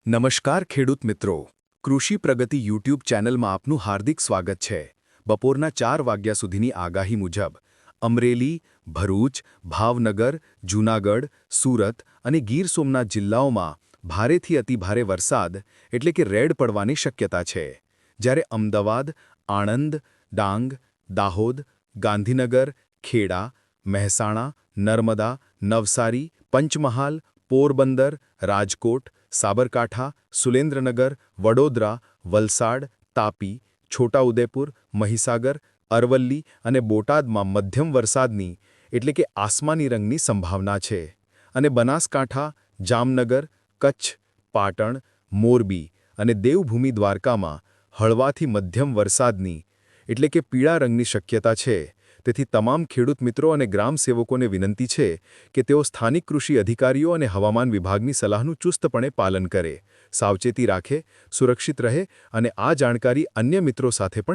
નમસ્કાર ખેડૂત મિત્રો, કૃષિ પ્રગતિ યુટ્યુબ ચેનલમાં આપનું હાર્દિક સ્વાગત છે। બપોરના 4 વાગ્યા સુધીની આગાહી મુજબ અમરેલી, ભરૂચ, ભાવનગર, જૂનાગઢ, સુરત અને ગીર સોમનાથ જિલ્લાઓમાં ભારેથી અતિભારે વરસાદ એટલે કે રેડ પડવાની શક્યતા છે, જ્યારે અમદાવાદ, આણંદ, ડાંગ, દાહોદ, ગાંધીનગર, ખેડા, મહેસાણા, નર્મદા, નવસારી, પંચમહાલ, પોરબંદર, રાજકોટ, સાબરકાંઠા, સુરેન્દ્રનગર, વડોદરા, વલસાડ, તાપી, છોટાઉદેપુર, મહીસાગર, અરવલ્લી અને બોટાદમાં મધ્યમ વરસાદની એટલે કે આસમાની રંગની સંભાવના છે અને બનાસકાંઠા, જામનગર, કચ્છ, પાટણ, મોરબી અને દેવભૂમિ દ્વારકામાં હળવાથી મધ્યમ વરસાદની એટલે કે પીળા રંગની શક્યતા છે। તેથી તમામ ખેડૂત મિત્રો અને ગ્રામસેવકોને વિનંતી છે કે તેઓ સ્થાનિક કૃષિ અધિકારીઓ અને હવામાન વિભાગની સલાહનું ચુસ્તપણે પાલન કરે, સાવચેતી રાખે, સુરક્ષિત રહે અને આ જાણકારી અન્ય મિત્રો સાથે પણ